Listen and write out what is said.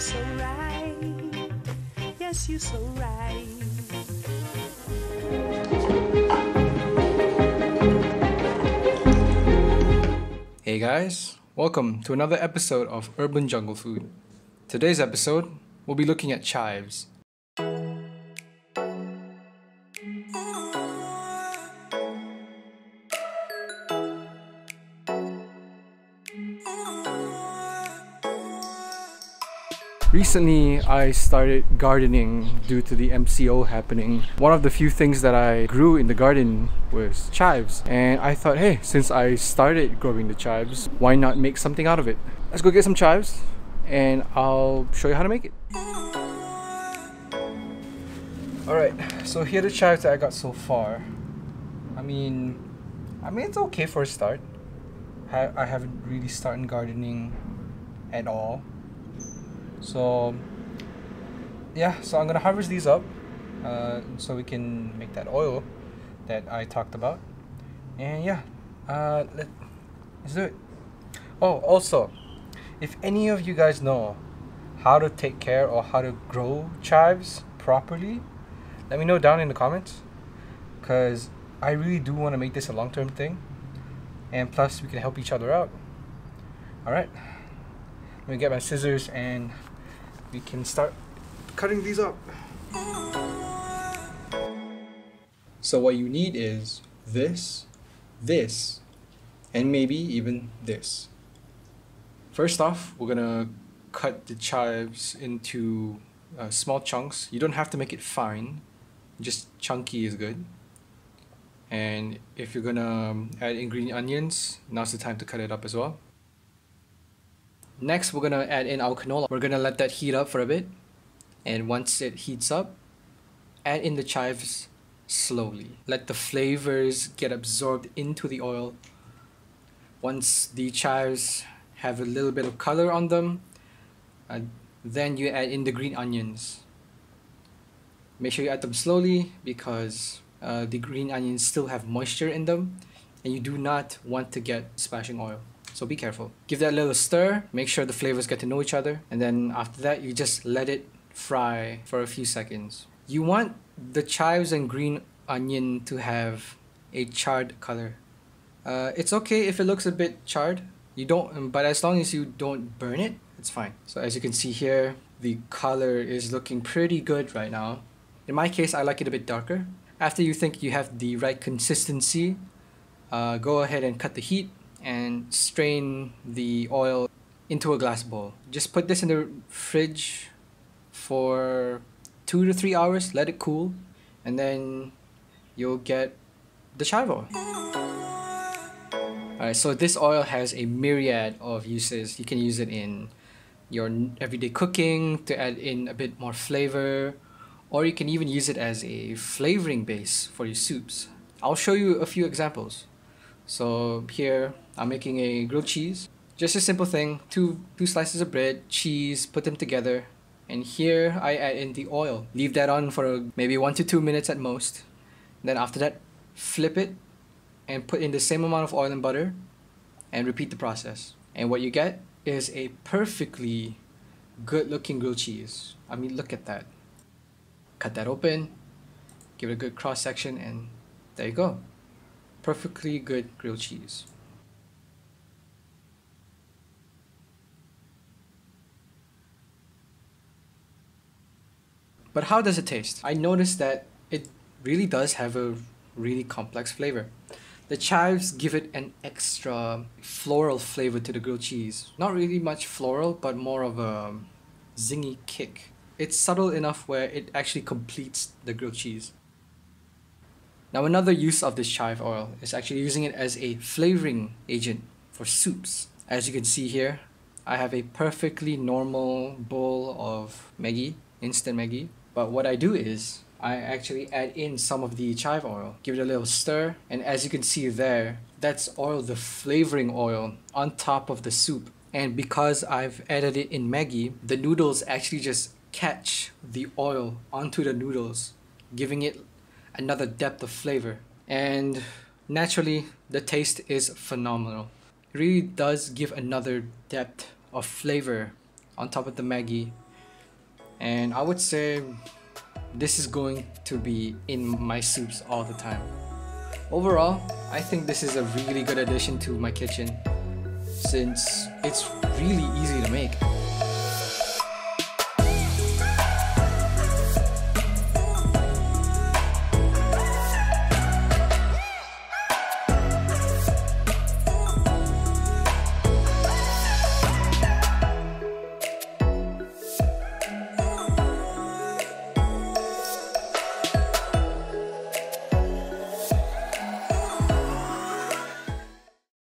so right. Yes, you're so right. Hey guys, welcome to another episode of Urban Jungle Food. Today's episode, we'll be looking at chives. Recently, I started gardening due to the MCO happening. One of the few things that I grew in the garden was chives. And I thought, hey, since I started growing the chives, why not make something out of it? Let's go get some chives and I'll show you how to make it. Alright, so here are the chives that I got so far. I mean it's okay for a start. I haven't really started gardening at all. So yeah, so I'm gonna harvest these up so we can make that oil that I talked about. And yeah, let's do it. Oh, also, if any of you guys know how to take care or how to grow chives properly, let me know down in the comments, because I really do want to make this a long-term thing, and plus we can help each other out. Alright, let me get my scissors and we can start cutting these up. So what you need is this, and maybe even this. First off, we're gonna cut the chives into small chunks. You don't have to make it fine, just chunky is good. And if you're gonna add in green onions, now's the time to cut it up as well. Next, we're gonna add in our canola. We're gonna let that heat up for a bit. And once it heats up, add in the chives slowly. Let the flavors get absorbed into the oil. Once the chives have a little bit of color on them, then you add in the green onions. Make sure you add them slowly because the green onions still have moisture in them and you do not want to get splashing oil. So be careful. Give that a little stir, make sure the flavors get to know each other, and then after that you just let it fry for a few seconds. You want the chives and green onion to have a charred color. It's okay if it looks a bit charred, but as long as you don't burn it, it's fine. So as you can see here, the color is looking pretty good right now. In my case, I like it a bit darker. After you think you have the right consistency, go ahead and cut the heat and strain the oil into a glass bowl. Just put this in the fridge for 2 to 3 hours, let it cool, and then you'll get the chive oil. Alright, so this oil has a myriad of uses. You can use it in your everyday cooking to add in a bit more flavor, or you can even use it as a flavoring base for your soups. I'll show you a few examples. So here I'm making a grilled cheese. Just a simple thing, two slices of bread, cheese, put them together. And here I add in the oil. Leave that on for maybe 1 to 2 minutes at most. Then after that, flip it and put in the same amount of oil and butter and repeat the process. And what you get is a perfectly good looking grilled cheese. I mean, look at that. Cut that open, give it a good cross section, and there you go. Perfectly good grilled cheese. But how does it taste? I noticed that it really does have a really complex flavor. The chives give it an extra floral flavor to the grilled cheese. Not really much floral, but more of a zingy kick. It's subtle enough where it actually completes the grilled cheese. Now another use of this chive oil is actually using it as a flavoring agent for soups. As you can see here, I have a perfectly normal bowl of Maggi, instant Maggi. But what I do is, I actually add in some of the chive oil, give it a little stir, and as you can see there, that's oil, the flavoring oil, on top of the soup. And because I've added it in Maggi, the noodles actually just catch the oil onto the noodles, giving it another depth of flavor. And naturally, the taste is phenomenal. It really does give another depth of flavor on top of the Maggi. And I would say this is going to be in my soups all the time. Overall, I think this is a really good addition to my kitchen since it's really easy to make.